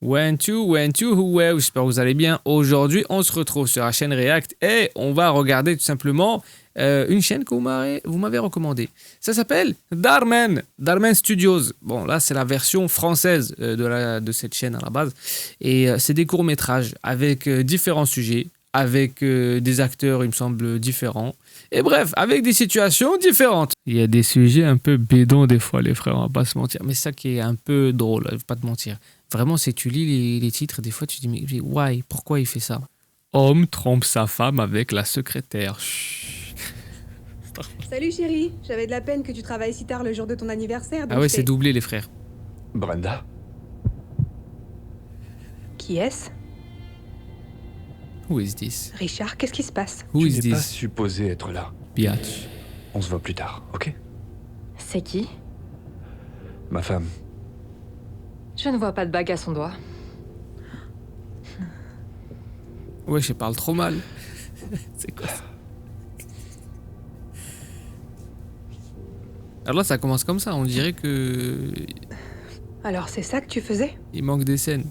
One, two, ouais, j'espère que vous allez bien. Aujourd'hui, on se retrouve sur la chaîne React et on va regarder tout simplement une chaîne que vous m'avez recommandée. Ça s'appelle Darmen Studios. Bon, là, c'est la version française de cette chaîne à la base. Et c'est des courts-métrages avec différents sujets, avec des acteurs, il me semble, différents. Et bref, avec des situations différentes. Il y a des sujets un peu bédons des fois, les frères, on va pas se mentir. Mais ça qui est un peu drôle, je vais pas te mentir. Vraiment, c'est tu lis les titres, des fois tu te dis, mais why, pourquoi il fait ça? Homme trompe sa femme avec la secrétaire. Chut. Salut chérie, j'avais de la peine que tu travailles si tard le jour de ton anniversaire. Ah ouais, c'est doublé les frères. Brenda? Qui est-ce? Who is this? Richard, qu'est-ce qui se passe? Who Tu is n'es pas this? supposé être là. Biatch. On se voit plus tard, ok? C'est qui? Ma femme. Je ne vois pas de bague à son doigt. Ouais, je parle trop mal. C'est quoi ça? Alors là, ça commence comme ça, on dirait que Alors c'est ça que tu faisais? il manque des scènes.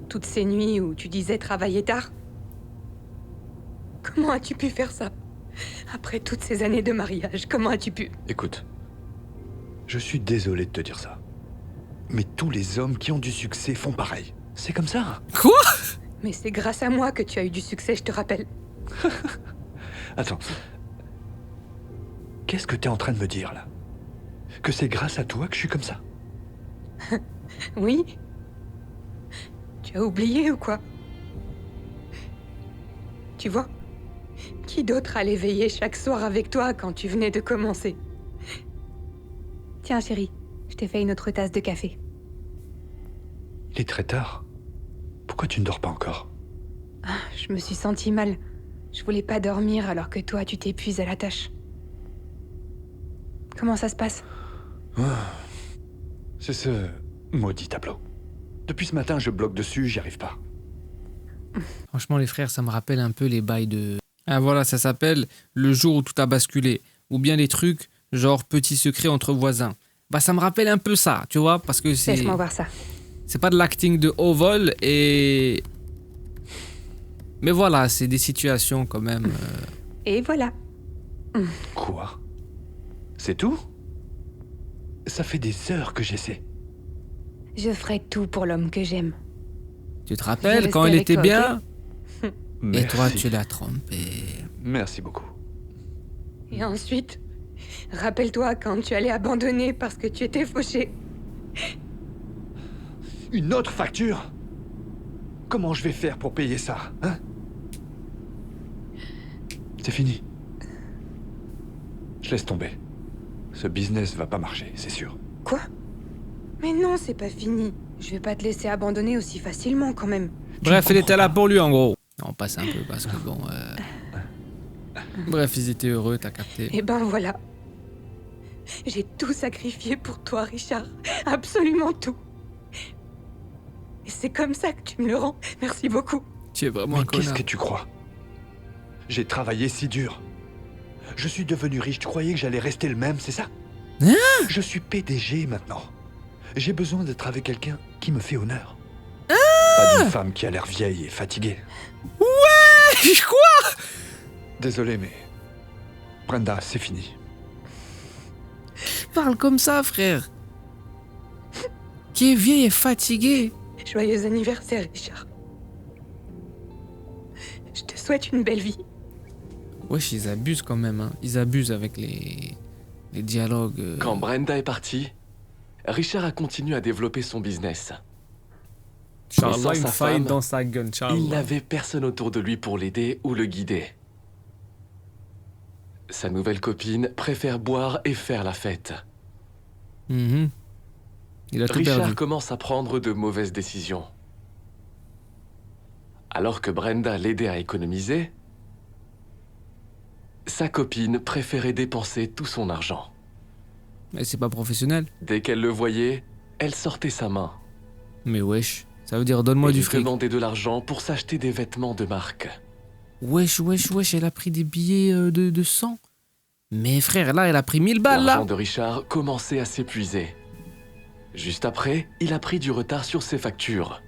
Toutes ces nuits où tu disais travailler tard? Comment as-tu pu faire ça? Après toutes ces années de mariage, comment as-tu pu? Écoute, je suis désolé de te dire ça. Mais tous les hommes qui ont du succès font pareil. C'est comme ça. Quoi? Mais c'est grâce à moi que tu as eu du succès, je te rappelle. Attends. Qu'est-ce que t'es en train de me dire, là? Que c'est grâce à toi que je suis comme ça? Oui? Tu as oublié ou quoi? Tu vois? Qui d'autre allait veiller chaque soir avec toi quand tu venais de commencer? Tiens chérie, je t'ai fait une autre tasse de café. Il est très tard. Pourquoi tu ne dors pas encore? Je me suis sentie mal. Je voulais pas dormir alors que toi tu t'épuises à la tâche. Comment ça se passe? C'est ce maudit tableau. Depuis ce matin, je bloque dessus, j'y arrive pas. Franchement, les frères, ça me rappelle un peu les bails de... Ah voilà, ça s'appelle Le jour où tout a basculé. Ou bien les trucs genre Petit secret entre voisins. Bah ça me rappelle un peu ça, tu vois, parce que c'est... Laisse-moi voir ça. C'est pas de l'acting de haut vol et... Mais voilà, c'est des situations quand même... Et voilà. Quoi? C'est tout? Ça fait des heures que j'essaie. Je ferai tout pour l'homme que j'aime. Tu te Je rappelles vais quand rester il avec était toi, bien? ok? Et toi, Merci. tu l'as trompé. Merci beaucoup. Et ensuite, rappelle-toi quand tu allais abandonner parce que tu étais fauché. Une autre facture? Comment je vais faire pour payer ça, hein? C'est fini. Je laisse tomber. Ce business va pas marcher, c'est sûr. Quoi? Mais non, c'est pas fini. Je vais pas te laisser abandonner aussi facilement quand même. Bref, il comprends était là pas. pour lui en gros. On passe un peu parce que bon... Bref, ils étaient heureux, t'as capté. Et ben voilà. J'ai tout sacrifié pour toi, Richard. Absolument tout. Et c'est comme ça que tu me le rends. Merci beaucoup. Tu es vraiment Mais un qu'est-ce connard. que tu crois? J'ai travaillé si dur. Je suis devenu riche, tu croyais que j'allais rester le même, c'est ça? Hein? Je suis PDG maintenant. J'ai besoin d'être avec quelqu'un qui me fait honneur. Ah! Pas d'une femme qui a l'air vieille et fatiguée. Quoi? Désolé, mais... Brenda, c'est fini. Parle comme ça, frère. Qui est vieille et fatiguée. Joyeux anniversaire, Richard. Je te souhaite une belle vie. Wesh, ils abusent quand même, hein. Ils abusent avec les dialogues. Quand Brenda est partie, Richard a continué à développer son business. Inch'Allah, sans une sa faille femme, dans sa gueule, Il Inch'Allah. n'avait personne autour de lui pour l'aider ou le guider. Sa nouvelle copine préfère boire et faire la fête. Mhm. Il a tout Richard perdu. commence à prendre de mauvaises décisions. Alors que Brenda l'aidait à économiser, sa copine préférait dépenser tout son argent. Mais c'est pas professionnel. Dès qu'elle le voyait, elle sortait sa main Mais wesh, ça veut dire donne-moi et du lui fric. demandait de l'argent pour s'acheter des vêtements de marque. Wesh, elle a pris des billets de 100. Mais frère, là, elle a pris 1000 balles, là. L'argent de Richard commençait à s'épuiser. Juste après, il a pris du retard sur ses factures.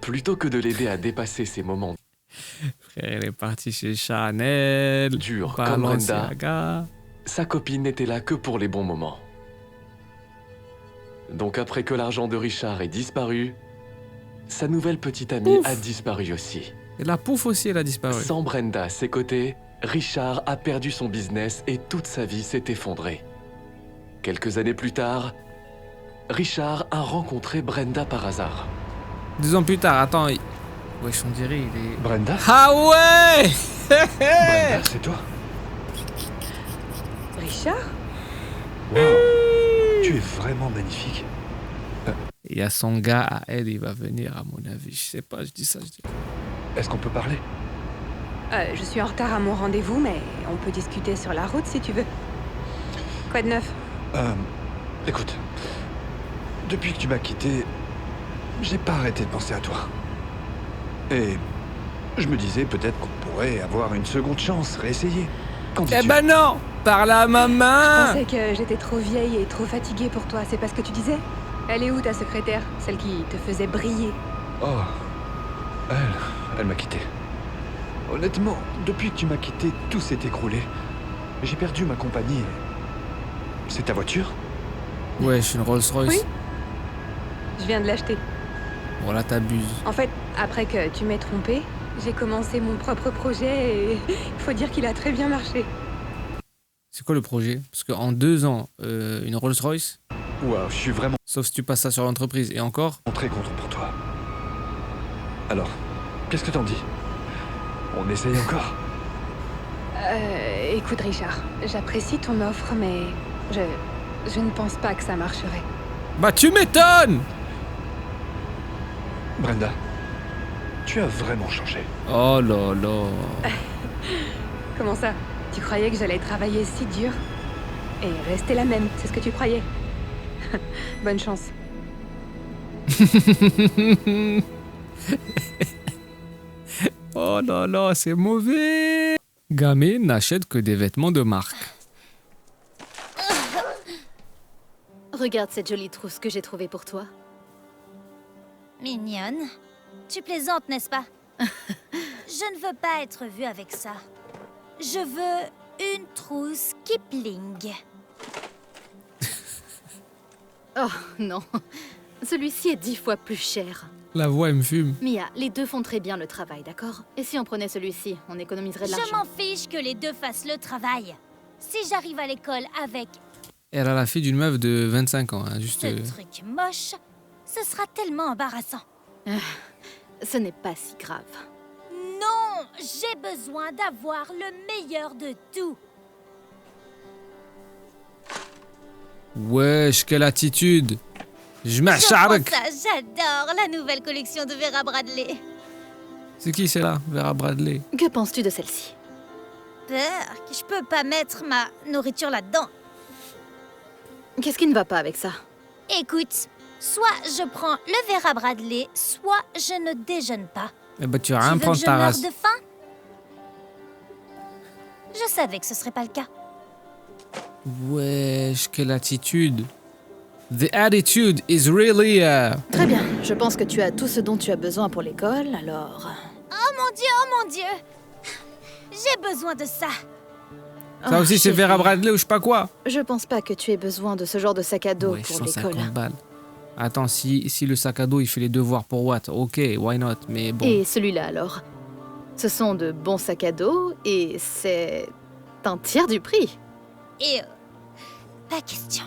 Plutôt que de l'aider à dépasser ces moments Frère, il est parti chez Chanel. durs comme Brenda, Balenciaga. sa copine n'était là que pour les bons moments. Donc après que l'argent de Richard ait disparu, sa nouvelle petite amie Ouf. a disparu aussi. Et la pouffe aussi, elle a disparu. Sans Brenda à ses côtés, Richard a perdu son business et toute sa vie s'est effondrée. Quelques années plus tard, Richard a rencontré Brenda par hasard. 2 ans plus tard, attends. Wesh, on dirait il est... Brenda Ah ouais. Brenda, c'est toi? Richard? Wow. Tu es vraiment magnifique. Il y a son gars à elle, il va venir à mon avis. Je sais pas, je dis ça, je dis... Est-ce qu'on peut parler? Je suis en retard à mon rendez-vous, mais on peut discuter sur la route si tu veux. Quoi de neuf? Écoute, depuis que tu m'as quitté, j'ai pas arrêté de penser à toi. Et je me disais peut-être qu'on pourrait avoir une seconde chance, réessayer. Qu'en dis-tu? Eh ben non. Par là, Je maman. pensais que j'étais trop vieille et trop fatiguée pour toi, c'est pas ce que tu disais? Elle est où ta secrétaire? Celle qui te faisait briller? Oh, elle m'a quitté. Honnêtement, depuis que tu m'as quitté, tout s'est écroulé. J'ai perdu ma compagnie. C'est ta voiture? Wesh, une Rolls Royce. Oui. Je viens de l'acheter. Bon, là, t'abuses. En fait, après que tu m'aies trompé, j'ai commencé mon propre projet et il faut dire qu'il a très bien marché. C'est quoi le projet? Parce qu'en 2 ans, une Rolls Royce, Waouh, je suis vraiment sauf si tu passes ça sur l'entreprise. Et encore, très content pour toi. Alors, qu'est-ce que t'en dis? On essaye encore? Écoute Richard, j'apprécie ton offre, mais je ne pense pas que ça marcherait. bah tu m'étonnes. Brenda, tu as vraiment changé. Oh là là. Comment ça? Tu croyais que j'allais travailler si dur? Et rester la même, c'est ce que tu croyais? Bonne chance. Oh là là, c'est mauvais. Gamé n'achète que des vêtements de marque. Regarde cette jolie trousse que j'ai trouvée pour toi. Mignonne. Tu plaisantes, n'est-ce pas? Je ne veux pas être vue avec ça. Je veux une trousse Kipling. Oh non, celui-ci est 10 fois plus cher. La voix, elle me fume. Mia, les deux font très bien le travail, d'accord? Et si on prenait celui-ci, on économiserait de Je l'argent. m'en fiche que les deux fassent le travail. Si j'arrive à l'école avec Elle a la fille d'une meuf de 25 ans, hein, juste... ce truc moche, ce sera tellement embarrassant. Ce n'est pas si grave. Non, j'ai besoin d'avoir le meilleur de tout. Wesh, quelle attitude. Je Je m'acharque. prends ça, j'adore la nouvelle collection de Vera Bradley. C'est qui c'est là? Vera Bradley. Que penses-tu de celle-ci? Peur que je peux pas mettre ma nourriture là-dedans. Qu'est-ce qui ne va pas avec ça? Écoute, soit je prends le Vera Bradley, soit je ne déjeune pas. Eh ben tu vas Tu rien veux que prendre je ta meure race. de faim? Je savais que ce serait pas le cas. Wesh, quelle attitude. The attitude is really... Très bien, je pense que tu as tout ce dont tu as besoin pour l'école, alors... Oh mon Dieu! J'ai besoin de ça. Ça Oh, aussi c'est chérie, Vera Bradley ou je sais pas quoi. Je pense pas que tu aies besoin de ce genre de sac à dos Wesh, pour 150 l'école. balles. Attends, si le sac à dos il fait les devoirs pour what? Ok, why not? Mais bon. Et celui-là alors? Ce sont de bons sacs à dos et c'est un tiers du prix. Et pas question.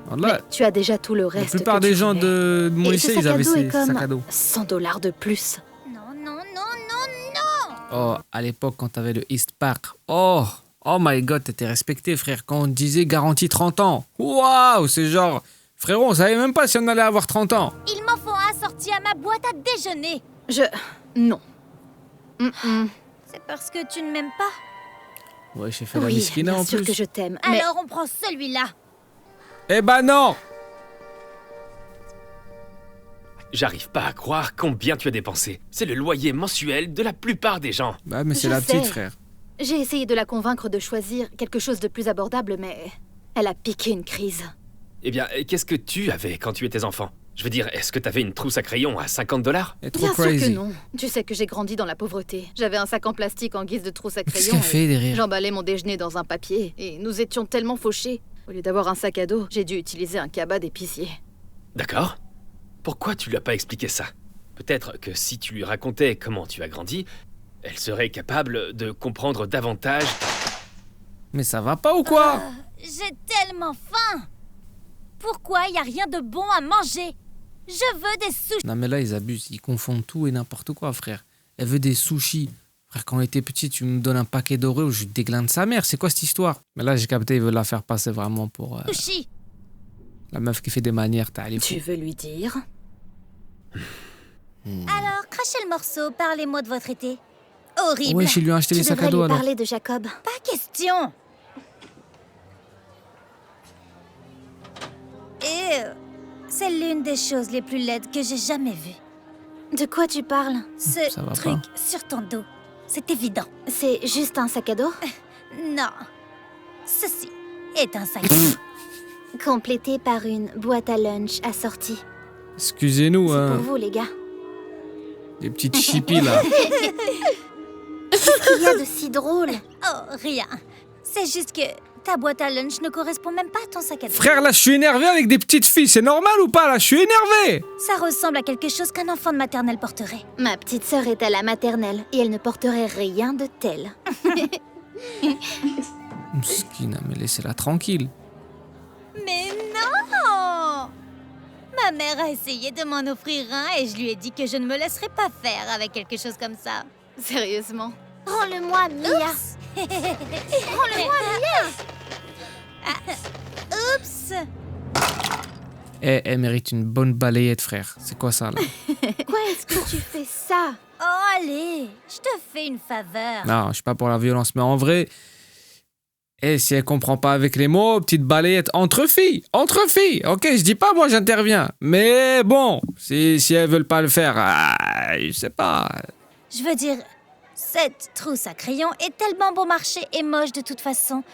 Voilà. Mais tu as déjà tout le La reste. plupart que des tu gens voulais. de mon Et ce lycée, sac ils à avaient dos est ces comme sacs à dos. 100 $ de plus. Non, non, non, non, non! Oh, à l'époque, quand t'avais le East Park. Oh my god, t'étais respecté, frère. Quand on disait garantie 30 ans. Waouh, c'est genre... Frérot, on savait même pas si on allait avoir 30 ans. Il m'en faut un sorti à ma boîte à déjeuner. Non. Mm-mm. C'est parce que tu ne m'aimes pas. Ouais, j'ai fait la Oui, miskina bien en sûr plus. que je t'aime, mais... Alors on prend celui-là. Eh ben non. J'arrive pas à croire combien tu as dépensé. C'est le loyer mensuel de la plupart des gens. Bah mais c'est Je la petite, sais. frère. J'ai essayé de la convaincre de choisir quelque chose de plus abordable, mais... Elle a piqué une crise. Eh bien, qu'est-ce que tu avais quand tu étais enfant? Je veux dire, est-ce que t'avais une trousse à crayon à $50? Elle est trop Bien sûr crazy. que non. Tu sais que j'ai grandi dans la pauvreté. J'avais un sac en plastique en guise de trousse à Qu'est-ce crayon. qu'elle fait derrière? J'emballais mon déjeuner dans un papier et nous étions tellement fauchés. Au lieu d'avoir un sac à dos, j'ai dû utiliser un cabas d'épicier. D'accord. Pourquoi tu lui as pas expliqué ça? Peut-être que si tu lui racontais comment tu as grandi, elle serait capable de comprendre davantage. Mais ça va pas ou quoi? J'ai tellement faim. Pourquoi y a rien de bon à manger? Je veux des sushis. Non mais là ils abusent, ils confondent tout et n'importe quoi frère. Elle veut des sushis. Frère, quand on était petit, tu me donnes un paquet d'Oreos, je déglane sa mère, c'est quoi cette histoire? Mais là j'ai capté, ils veulent la faire passer vraiment pour la meuf qui fait des manières, t'as allé Tu fou. veux lui dire? Alors, crachez le morceau, parlez-moi de votre été. Horrible. Ouais, je lui ai acheté Tu les sacs à devrais dos lui alors. parler de Jacob. Pas question. Et c'est l'une des choses les plus laides que j'ai jamais vues. De quoi tu parles? Ce Ça va truc pas. sur ton dos, c'est évident. C'est juste un sac à dos? Non. Ceci est un sac. Complété par une boîte à lunch assortie. Excusez-nous, C'est hein, pour vous, les gars. les petites chippies là. Qu'est-ce qu'il y a de si drôle? Oh, rien. C'est juste que ta boîte à lunch ne correspond même pas à ton sac à dos. Frère, là je suis énervé avec des petites filles, c'est normal ou pas là? Je suis énervé! Ça ressemble à quelque chose qu'un enfant de maternelle porterait. Ma petite sœur est à la maternelle et elle ne porterait rien de tel. Mskina, mais laissez-la tranquille. Mais non! Ma mère a essayé de m'en offrir un et je lui ai dit que je ne me laisserais pas faire avec quelque chose comme ça. Sérieusement. Rends-le-moi, Mia! Rends-le-moi, Mia! Oups! Eh, elle mérite une bonne balayette, frère. C'est quoi ça là? Pourquoi est-ce que tu fais ça? Oh, allez! Je te fais une faveur. Non, je suis pas pour la violence, mais en vrai, si elle comprend pas avec les mots, petite balayette entre filles, ok, je dis pas moi j'interviens, mais bon, si elles veulent pas le faire, je sais pas. Je veux dire, cette trousse à crayon est tellement bon marché et moche de toute façon.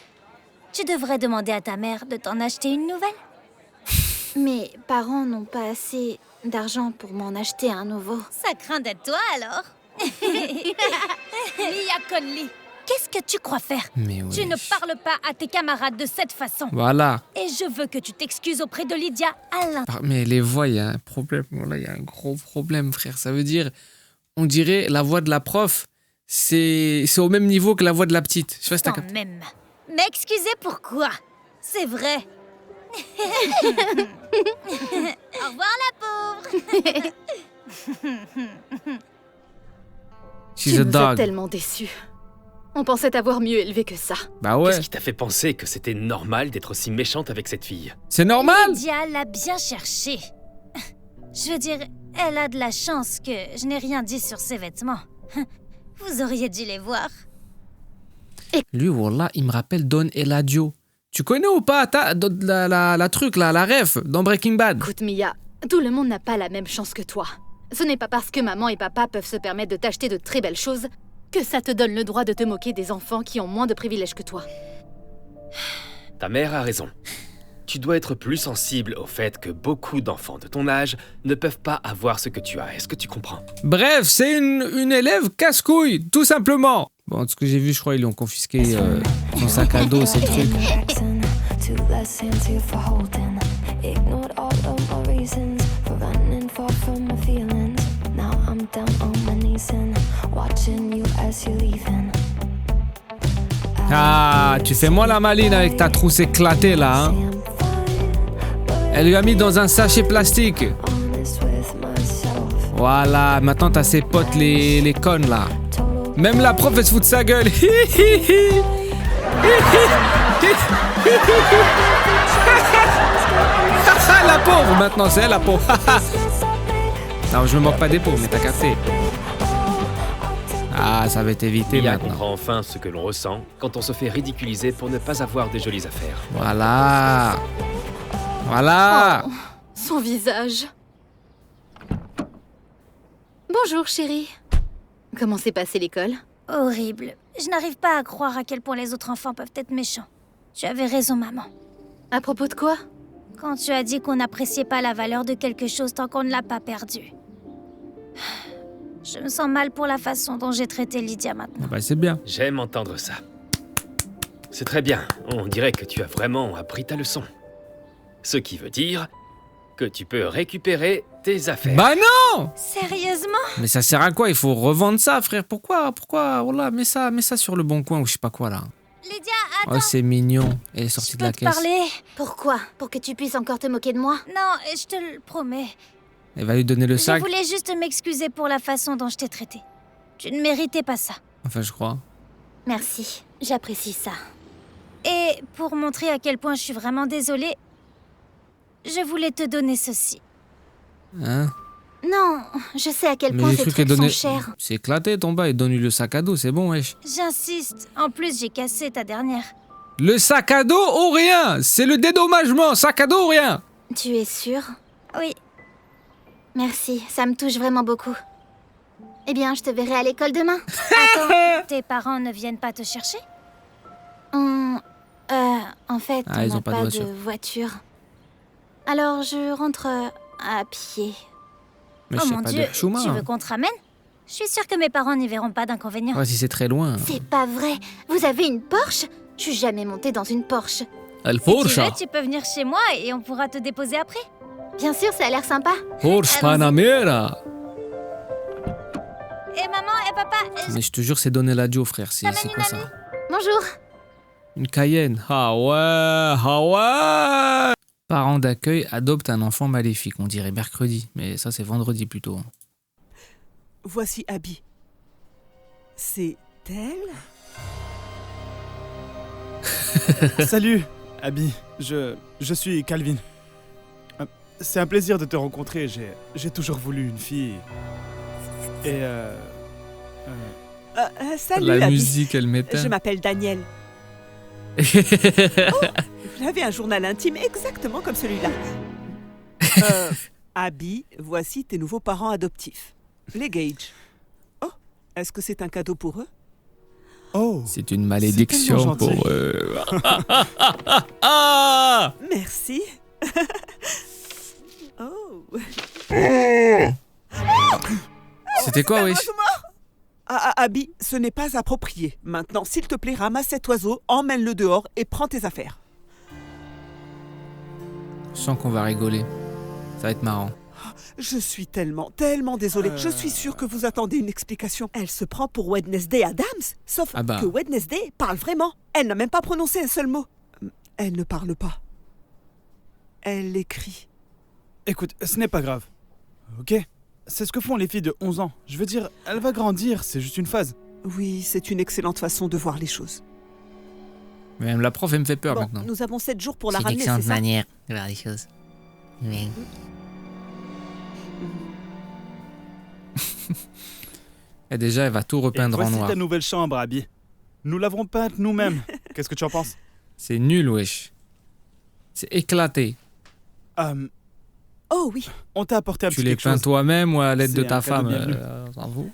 Tu devrais demander à ta mère de t'en acheter une nouvelle. Mes parents n'ont pas assez d'argent pour m'en acheter un nouveau. Ça craint d'être toi, alors. Mia Conley, qu'est-ce que tu crois faire? Mais oui. Tu ne parles pas à tes camarades de cette façon. Voilà. Et je veux que tu t'excuses auprès de Lydia à l'instant. Mais les voix, il y a un problème. Voilà, il y a un gros problème, frère. Ça veut dire, on dirait la voix de la prof, c'est au même niveau que la voix de la petite. Je sais pas si t'as capté. Même. M'excuser pourquoi? C'est vrai. Au revoir, la pauvre. She's Tu a nous as dog. tellement déçus. On pensait t'avoir mieux élevé que ça. Bah ouais. Qu'est-ce qui t'a fait penser que c'était normal d'être aussi méchante avec cette fille? C'est normal. Lydia l'a bien cherché. Je veux dire, elle a de la chance que je n'ai rien dit sur ses vêtements. Vous auriez dû les voir. Lui, wallah, il me rappelle Don Eladio. Tu connais ou pas la truc là, la ref dans Breaking Bad? Écoute, Mia, tout le monde n'a pas la même chance que toi. Ce n'est pas parce que maman et papa peuvent se permettre de t'acheter de très belles choses que ça te donne le droit de te moquer des enfants qui ont moins de privilèges que toi. Ta mère a raison. Tu dois être plus sensible au fait que beaucoup d'enfants de ton âge ne peuvent pas avoir ce que tu as. Est-ce que tu comprends? Bref, c'est une élève casse-couille, tout simplement. Bon, de ce que j'ai vu, je crois ils lui ont confisqué son sac à dos, ces trucs. Ah, tu fais moi la maline avec ta trousse éclatée là, hein. Elle lui a mis dans un sachet plastique. Voilà, maintenant t'as ses potes les connes là. Même la prof elle se fout de sa gueule. La pauvre, maintenant c'est elle la pauvre. Non, je me moque pas des pauvres, mais t'as capté. Ah, ça va t'éviter Mia maintenant. comprend enfin ce que l'on ressent quand on se fait ridiculiser pour ne pas avoir des jolies affaires. Voilà. Voilà. Oh, son visage. Bonjour, chérie. Comment s'est passée l'école? Horrible. Je n'arrive pas à croire à quel point les autres enfants peuvent être méchants. Tu avais raison, maman. À propos de quoi? quand tu as dit qu'on n'appréciait pas la valeur de quelque chose tant qu'on ne l'a pas perdu. Je me sens mal pour la façon dont j'ai traité Lydia maintenant. Bah, c'est bien. J'aime entendre ça. C'est très bien. On dirait que tu as vraiment appris ta leçon. Ce qui veut dire que tu peux récupérer tes affaires. Bah non! Sérieusement? Mais ça sert à quoi? Il faut revendre ça, frère. Pourquoi? Wallah, mets ça sur le bon coin ou je sais pas quoi là. Lydia, attends! Oh, c'est mignon. Elle est sortie Je de la peux te caisse. parler? Pourquoi? Pour que tu puisses encore te moquer de moi? Non, je te le promets. Elle va lui donner le Je sac. voulais juste m'excuser pour la façon dont je t'ai traité. Tu ne méritais pas ça. Enfin, je crois. Merci, j'apprécie ça. Et pour montrer à quel point je suis vraiment désolée, je voulais te donner ceci. Hein? Non, je sais à quel Mais point j'ai ces cru qu'elle trucs sont donnait. chers. C'est éclaté ton bail. Donne-lui le sac à dos, c'est bon, wesh. J'insiste. En plus, j'ai cassé ta dernière. Le sac à dos ou rien? C'est le dédommagement. Sac à dos ou rien? Tu es sûr? Oui, Merci, ça me touche vraiment beaucoup. Eh bien, je te verrai à l'école demain. attends, tes parents ne viennent pas te chercher? En fait, Ah, on ils n'a ont pas de voiture. voiture. Alors, je rentre à pied. Mais Oh je sais mon pas Dieu, de chemin. tu veux qu'on te ramène? Je suis sûre que mes parents n'y verront pas d'inconvénient. Ouais, si c'est très loin. C'est pas vrai. Vous avez une Porsche? Je suis jamais montée dans une Porsche. El Si tu Porsche. veux, tu peux venir chez moi et on pourra te déposer après. Bien sûr, ça a l'air sympa. Porsche Allons-y. Panamera. Et maman et papa, Mais je te jure, c'est donner la Joe, frère. C'est T'amènes quoi une ça? Bonjour. Une Cayenne. Ah ouais. Parents d'accueil adoptent un enfant maléfique. On dirait mercredi, mais ça c'est vendredi plutôt. Voici Abby. C'est elle? Salut, Abby. Je suis Calvin. C'est un plaisir de te rencontrer. J'ai toujours voulu une fille. Et Salut La Abby. musique, elle m'éteint. Je m'appelle Daniel. J'avais un journal intime exactement comme celui-là. Abby, voici tes nouveaux parents adoptifs. Les Gage. Oh, est-ce que c'est un cadeau pour eux? oh, C'est une malédiction C'est tellement pour eux. Ah Merci. Oh. C'était quoi, wesh? Abby, ce n'est pas approprié. Maintenant, s'il te plaît, ramasse cet oiseau, emmène-le dehors et prends tes affaires. Je sens qu'on va rigoler. Ça va être marrant. Je suis tellement désolée. Je suis sûre que vous attendez une explication. Elle se prend pour Wednesday Adams, sauf Ah bah. que Wednesday parle vraiment. Elle n'a même pas prononcé un seul mot. Elle ne parle pas. Elle écrit. écoute, ce n'est pas grave. Ok? C'est ce que font les filles de 11 ans. Je veux dire, elle va grandir, c'est juste une phase. Oui, c'est une excellente façon de voir les choses. Même la prof, elle me fait peur Bon, maintenant. nous avons 7 jours pour la C'est une ramener, c'est excellente ça? manière de voir les choses. Oui. Et déjà, elle va tout Et repeindre en voici noir. ta nouvelle chambre, Abby. Nous l'avons peinte nous-mêmes. Qu'est-ce que tu en penses? C'est nul, wesh. C'est éclaté. Oh oui. On t'a apporté un Tu petit les quelque peins chose. toi-même ou à l'aide de C'est ta un cadeau femme, bienvenu. s'en fout.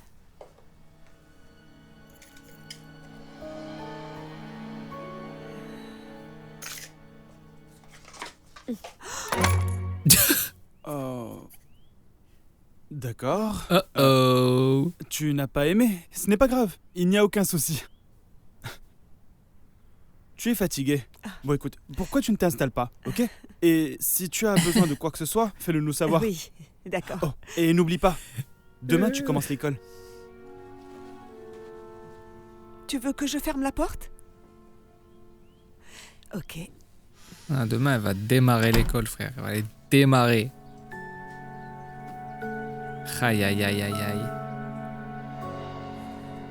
Oh. D'accord. Oh. Tu n'as pas aimé. Ce n'est pas grave. Il n'y a aucun souci. Tu es fatigué. Bon, écoute, pourquoi tu ne t'installes pas, ok? Et si tu as besoin de quoi que ce soit, fais-le nous savoir. Oui, d'accord. Oh, et n'oublie pas, demain tu commences l'école. Tu veux que je ferme la porte? Ok. Ah, demain, elle va démarrer l'école, frère. Elle va aller démarrer. Aïe, aïe, aïe, aïe, aïe.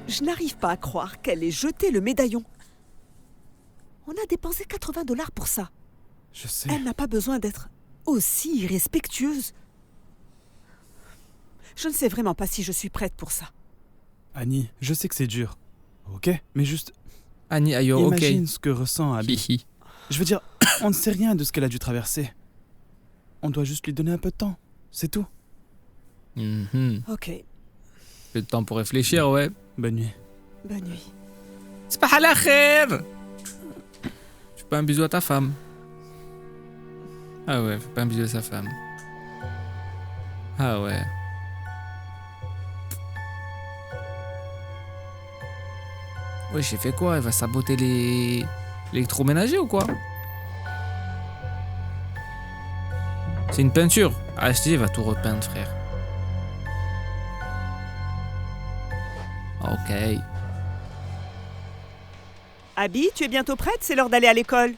Je n'arrive pas à croire qu'elle ait jeté le médaillon. On a dépensé $80 pour ça. Je sais. Elle n'a pas besoin d'être aussi irrespectueuse. Je ne sais vraiment pas si je suis prête pour ça. Annie, je sais que c'est dur, ok? Mais juste, Annie, are you okay? imagine ce que ressent Abby. Hihi. Je veux dire, on ne sait rien de ce qu'elle a dû traverser. On doit juste lui donner un peu de temps, c'est tout. Mhm. Ok, Le temps pour réfléchir, ouais. Bonne nuit. bonne nuit. C'est pas la khair. Tu fais un bisou à ta femme. Ah ouais, fait pas un bisou à sa femme. Ah ouais. Ouais, j'ai fait quoi? Elle va saboter l'électroménager ou quoi? C'est une peinture. Ah, je te dis, elle va tout repeindre, frère. Ok. Abby, tu es bientôt prête? C'est l'heure d'aller à l'école.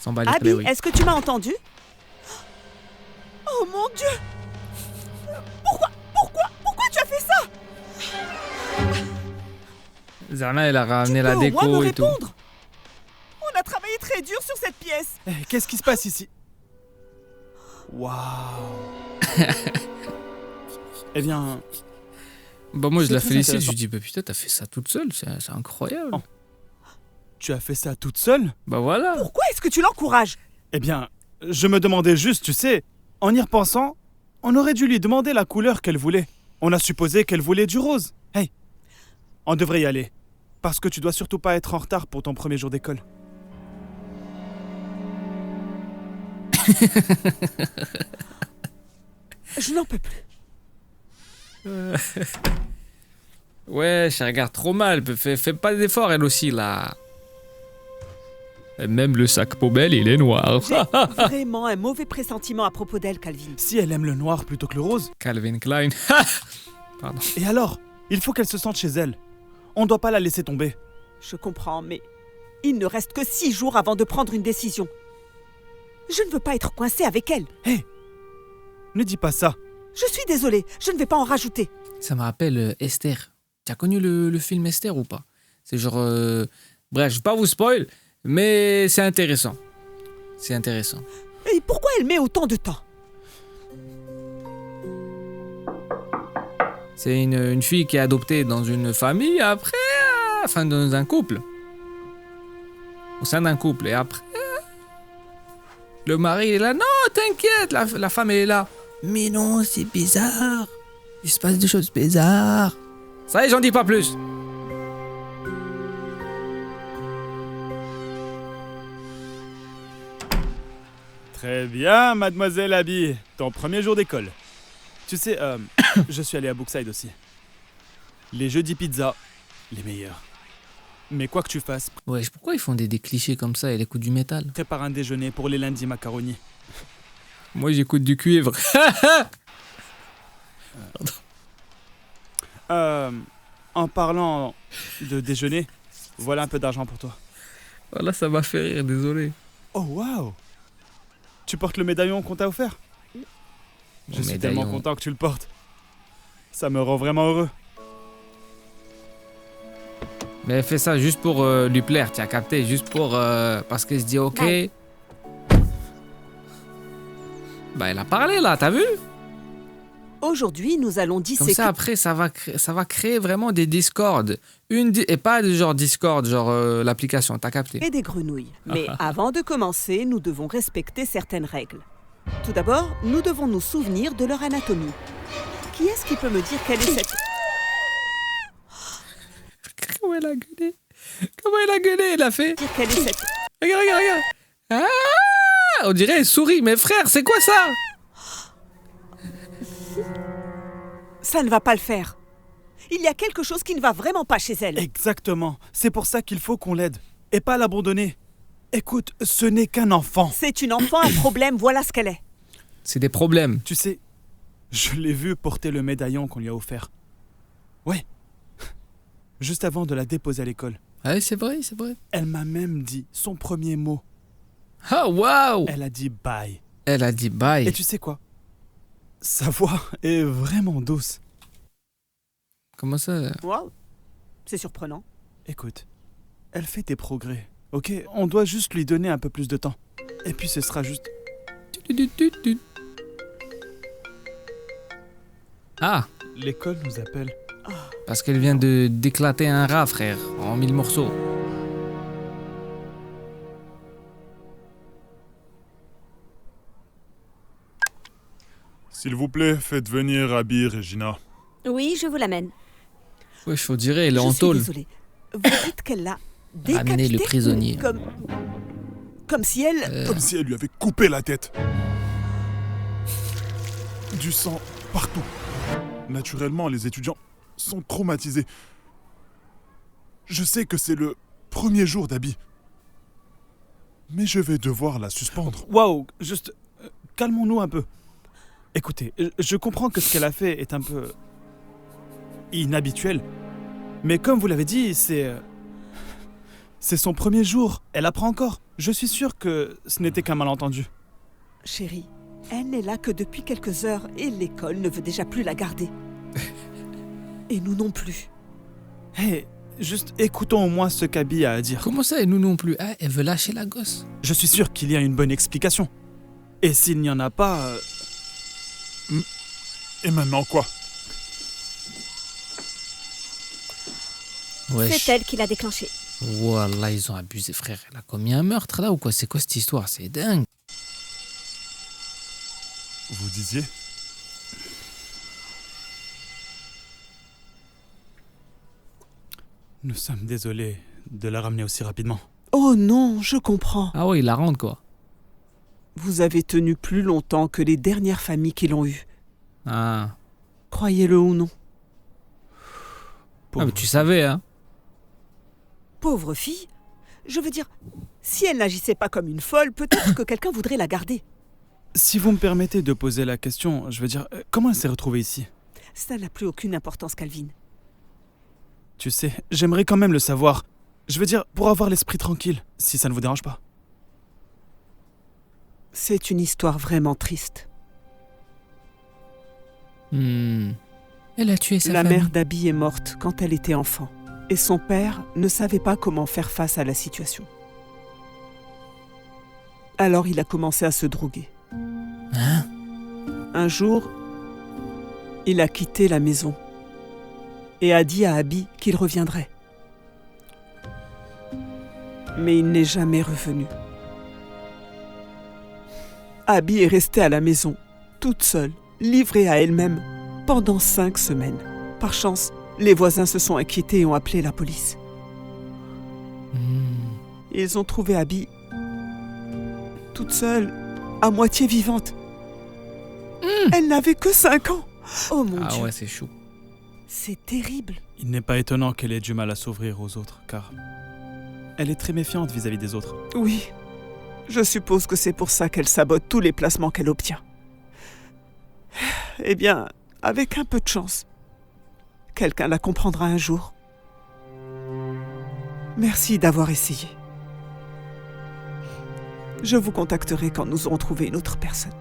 S'en bat les Abby, clés, oui. est-ce que tu m'as entendu? Oh mon Dieu! Pourquoi tu as fait ça? Zama, elle a ramené Tu la peux au moins déco me et tout. répondre. On a travaillé très dur sur cette pièce. Eh, qu'est-ce qui se passe ici? Waouh. Eh bien, Bah, moi, je C'est la très félicite. Je intéressant. lui dis, bah putain, t'as fait ça toute seule. C'est incroyable. Oh. tu as fait ça toute seule? Bah voilà. Pourquoi est-ce que tu l'encourages? Eh bien, je me demandais juste, tu sais, en y repensant, on aurait dû lui demander la couleur qu'elle voulait. On a supposé qu'elle voulait du rose. Hey, on devrait y aller. Parce que tu dois surtout pas être en retard pour ton premier jour d'école. Je n'en peux plus. Ouais, je regarde trop mal. Fais pas d'efforts, elle aussi, là. Et même le sac poubelle, il est noir. J'ai vraiment un mauvais pressentiment à propos d'elle, Calvin. Si elle aime le noir plutôt que le rose. Calvin Klein. Pardon. Et alors? Il faut qu'elle se sente chez elle. On doit pas la laisser tomber. Je comprends, mais il ne reste que 6 jours avant de prendre une décision. Je ne veux pas être coincée avec elle. Hé, ne dis pas ça. Je suis désolée, je ne vais pas en rajouter. Ça me rappelle Esther. Tu as connu le film Esther ou pas? C'est genre... Bref, je vais pas vous spoil, mais c'est intéressant. C'est intéressant. Et pourquoi elle met autant de temps? C'est une fille qui est adoptée dans une famille, après... Enfin, dans un couple. Au sein d'un couple. Et après... Le mari est là. Non, t'inquiète, la femme elle est là. Mais non, c'est bizarre. Il se passe des choses bizarres. Ça y est, j'en dis pas plus. Très bien, mademoiselle Abby. Ton premier jour d'école. Tu sais, je suis allé à Brookside aussi. Les jeudis pizza, les meilleurs. Mais quoi que tu fasses, Ouais, pourquoi ils font des clichés comme ça et écoutent du métal? prépare un déjeuner pour les lundis macaroni. Moi, j'écoute du cuivre. En parlant de déjeuner, voilà un peu d'argent pour toi. Voilà, ça m'a fait rire, désolé. Oh waouh! Tu portes le médaillon qu'on t'a offert? Je suis tellement content que tu le portes. Ça me rend vraiment heureux. Mais elle fait ça juste pour lui plaire, tu as capté, juste pour... parce qu'elle se dit ok. Ouais. Bah elle a parlé là, t'as vu? Aujourd'hui, nous allons Comme disséquer... ça après ça va créer vraiment des discords. Et pas de genre Discord, genre l'application, t'as capté? et des grenouilles. Mais avant de commencer, nous devons respecter certaines règles. Tout d'abord, nous devons nous souvenir de leur anatomie. Qui est-ce qui peut me dire quelle est cette... Comment elle a gueulé? Comment elle a gueulé? Elle a fait... dire quelle est cette... Regarde, regarde, regarde. Ah, on dirait elle sourit, mais frère, c'est quoi ça? Ça ne va pas le faire. Il y a quelque chose qui ne va vraiment pas chez elle. Exactement. C'est pour ça qu'il faut qu'on l'aide. Et pas l'abandonner. Écoute, ce n'est qu'un enfant. C'est une enfant à problème, voilà ce qu'elle est. C'est des problèmes. Tu sais, je l'ai vu porter le médaillon qu'on lui a offert. Ouais. Juste avant de la déposer à l'école. Ouais, c'est vrai, c'est vrai. Elle m'a même dit son premier mot. Ah, waouh! Elle a dit bye. Elle a dit bye. Et tu sais quoi? Sa voix est vraiment douce. Comment ça? Waouh, c'est surprenant. Écoute, elle fait des progrès. Ok, on doit juste lui donner un peu plus de temps. Et puis ce sera juste... Ah, L'école nous appelle. parce qu'elle vient d'éclater un rat, frère, en 1000 morceaux. S'il vous plaît, faites venir Abby, Regina. Oui, je vous l'amène. Ouais, je dirais, elle est Je en suis tôle. désolée. Vous dites qu'elle a Ramener le prisonnier. Comme si elle... Comme si elle lui avait coupé la tête. Du sang partout. Naturellement, les étudiants sont traumatisés. Je sais que c'est le premier jour d'Abby. Mais je vais devoir la suspendre. Waouh, juste... calmons-nous un peu. Écoutez, je comprends que ce qu'elle a fait est un peu... inhabituel. Mais comme vous l'avez dit, c'est son premier jour. Elle apprend encore. Je suis sûr que ce n'était qu'un malentendu. Chérie, elle n'est là que depuis quelques heures et l'école ne veut déjà plus la garder. Et nous non plus. Hé, juste écoutons au moins ce qu'Abby a à dire. Comment ça, et nous non plus? Ah, elle veut lâcher la gosse. Je suis sûr qu'il y a une bonne explication. Et s'il n'y en a pas... Et maintenant quoi? Wesh. C'est elle qui l'a déclenché. Wallah, ils ont abusé, frère. Elle a commis un meurtre, là, ou quoi? C'est quoi cette histoire? C'est dingue. Vous disiez? Nous sommes désolés de la ramener aussi rapidement. Oh non, je comprends. Ah ouais, il la rentre, quoi. Vous avez tenu plus longtemps que les dernières familles qui l'ont eue. Ah. Croyez-le ou non. Ah, mais tu savais, hein? Pauvre fille. Je veux dire, si elle n'agissait pas comme une folle, peut-être que quelqu'un voudrait la garder. Si vous me permettez de poser la question, je veux dire, comment elle s'est retrouvée ici? Ça n'a plus aucune importance, Calvin. Tu sais, j'aimerais quand même le savoir. Je veux dire, pour avoir l'esprit tranquille, si ça ne vous dérange pas. C'est une histoire vraiment triste. Elle a tué sa La famille. mère d'Abby est morte quand elle était enfant. Et son père ne savait pas comment faire face à la situation. Alors il a commencé à se droguer. Hein? Un jour, il a quitté la maison et a dit à Abby qu'il reviendrait. Mais il n'est jamais revenu. Abby est restée à la maison, toute seule, livrée à elle-même, pendant 5 semaines. Par chance, les voisins se sont inquiétés et ont appelé la police. Ils ont trouvé Abby toute seule, à moitié vivante. Elle n'avait que 5 ans. Oh mon Dieu. Ah ouais, c'est chaud. C'est terrible. Il n'est pas étonnant qu'elle ait du mal à s'ouvrir aux autres, car elle est très méfiante vis-à-vis des autres. Oui, je suppose que c'est pour ça qu'elle sabote tous les placements qu'elle obtient. Eh bien, avec un peu de chance, quelqu'un la comprendra un jour. Merci d'avoir essayé. Je vous contacterai quand nous aurons trouvé une autre personne.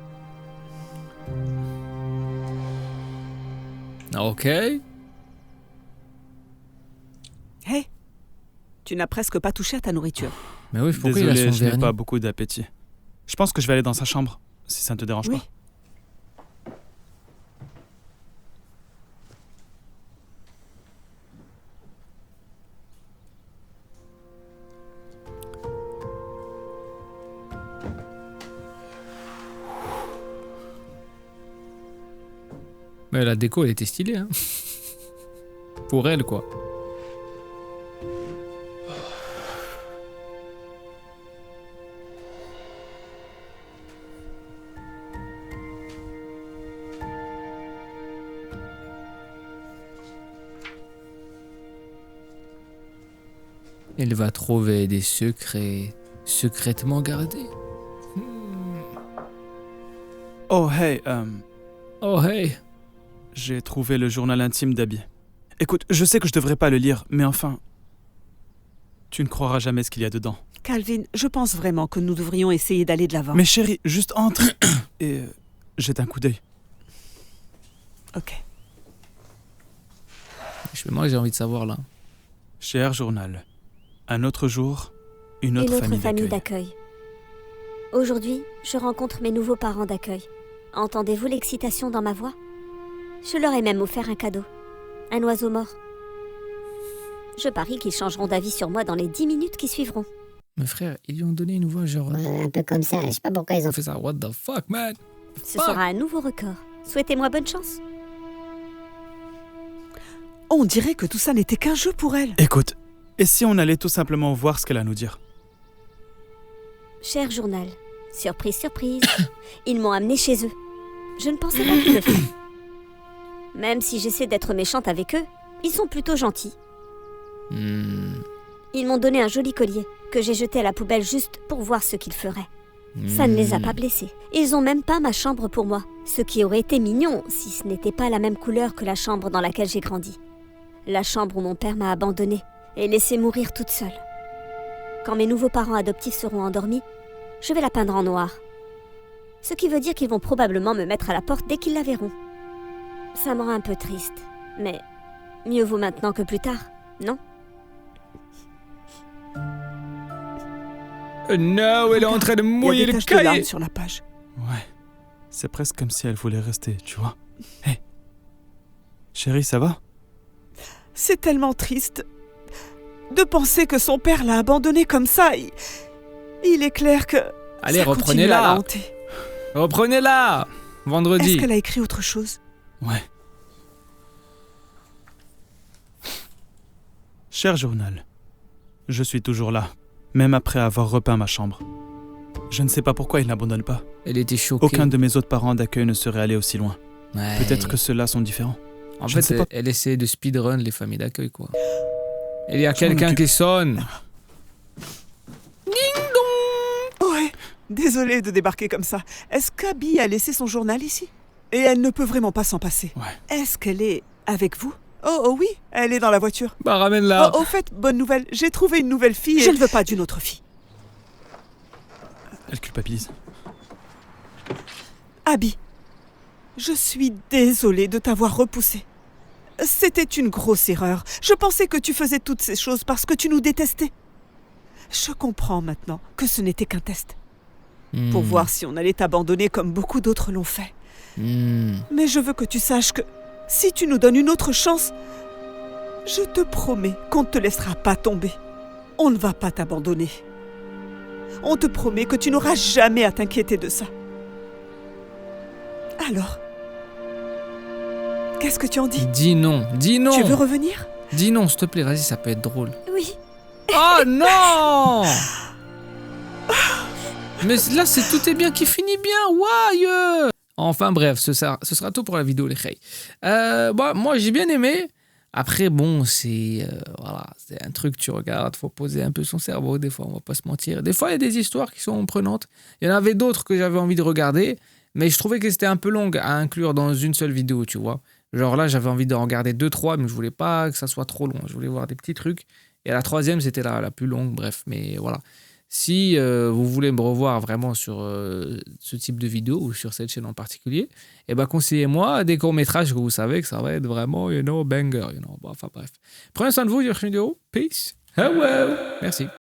Ok. Hé, tu n'as presque pas touché à ta nourriture. Mais oui, pourquoi il a Désolé, son je n'ai vernis? pas beaucoup d'appétit. Je pense que je vais aller dans sa chambre, si ça ne te dérange Oui. pas. Mais la déco, elle était stylée, hein. Pour elle, quoi. Elle va trouver des secrets secrètement gardés. Oh hey, Oh hey. j'ai trouvé le journal intime d'Abby. Écoute, je sais que je devrais pas le lire, mais enfin, tu ne croiras jamais ce qu'il y a dedans. Calvin, je pense vraiment que nous devrions essayer d'aller de l'avant. Mais chérie, juste entre et jette un coup d'œil. Ok. Moi, j'ai envie de savoir, là. Cher journal, un autre jour, une autre famille d'accueil. d'accueil. Aujourd'hui, je rencontre mes nouveaux parents d'accueil. Entendez-vous l'excitation dans ma voix? Je leur ai même offert un cadeau. Un oiseau mort. Je parie qu'ils changeront d'avis sur moi dans les 10 minutes qui suivront. Mes frères, ils lui ont donné une voix genre... Un peu comme ça, je sais pas pourquoi ils ont fait ça. What the fuck, man? Ce sera un nouveau record. Souhaitez-moi bonne chance. On dirait que tout ça n'était qu'un jeu pour elle. Écoute, Et si on allait tout simplement voir ce qu'elle a à nous dire? Cher journal, surprise, surprise, ils m'ont amené chez eux. Je ne pensais pas qu'ils le feraient. Même si j'essaie d'être méchante avec eux, ils sont plutôt gentils. Ils m'ont donné un joli collier que j'ai jeté à la poubelle juste pour voir ce qu'ils feraient. Ça ne les a pas blessés. Ils ont même pas ma chambre pour moi, ce qui aurait été mignon si ce n'était pas la même couleur que la chambre dans laquelle j'ai grandi. La chambre où mon père m'a abandonnée et laissée mourir toute seule. Quand mes nouveaux parents adoptifs seront endormis, je vais la peindre en noir. Ce qui veut dire qu'ils vont probablement me mettre à la porte dès qu'ils la verront. Ça me rend un peu triste, mais mieux vaut maintenant que plus tard, non? Non, elle est en train de mouiller Il y a le des taches de larmes cahier. sur la page. Ouais. C'est presque comme si elle voulait rester, tu vois. Hé. Chérie, ça va? C'est tellement triste de penser que son père l'a abandonné comme ça. Il est clair que Allez, ça continue à la reprenez-la. hanter. Reprenez-la. Vendredi. Est-ce qu'elle a écrit autre chose? Ouais. Cher journal, je suis toujours là, même après avoir repeint ma chambre. Je ne sais pas pourquoi il n'abandonne pas. Elle était choquée. Aucun de mes autres parents d'accueil ne serait allé aussi loin. Ouais. Peut-être que ceux-là sont différents. En Je ne fait, sais pas. elle essaie de speedrun les familles d'accueil, quoi. Il y a m'en quelqu'un occupe. qui sonne. Ouais, désolée de débarquer comme ça. Est-ce qu'Abby a laissé son journal ici? Et elle ne peut vraiment pas s'en passer. Ouais. Est-ce qu'elle est avec vous? Oh oui, elle est dans la voiture. Bah, ramène-la. Oh, au fait, bonne nouvelle, j'ai trouvé une nouvelle fille et... Je ne veux pas d'une autre fille. Elle culpabilise. Abby, je suis désolée de t'avoir repoussée. C'était une grosse erreur. Je pensais que tu faisais toutes ces choses parce que tu nous détestais. Je comprends maintenant que ce n'était qu'un test. Pour voir si on allait t'abandonner comme beaucoup d'autres l'ont fait. Mais je veux que tu saches que si tu nous donnes une autre chance, je te promets qu'on ne te laissera pas tomber. On ne va pas t'abandonner. On te promet que tu n'auras jamais à t'inquiéter de ça. Alors, qu'est-ce que tu en dis? Dis non, dis non. Tu veux revenir? Dis non, s'il te plaît, vas-y, ça peut être drôle. Oui. Oh non! Mais là, tout est bien qui finit bien, ouais. Enfin bref, ce sera tout pour la vidéo, les khey. Moi, j'ai bien aimé. Après, bon, c'est un truc, tu regardes, faut poser un peu son cerveau, des fois, on va pas se mentir. Des fois, il y a des histoires qui sont prenantes. Il y en avait d'autres que j'avais envie de regarder, mais je trouvais que c'était un peu long à inclure dans une seule vidéo, tu vois. Genre là, j'avais envie d'en regarder 2-3, mais je voulais pas que ça soit trop long. Je voulais voir des petits trucs. Et la troisième, c'était la plus longue, bref, mais voilà. Si vous voulez me revoir vraiment sur ce type de vidéo ou sur cette chaîne en particulier, conseillez-moi des courts-métrages que vous savez que ça va être vraiment, banger, Enfin bref. Prenez soin de vous, vidéo. Peace. Hello. Merci.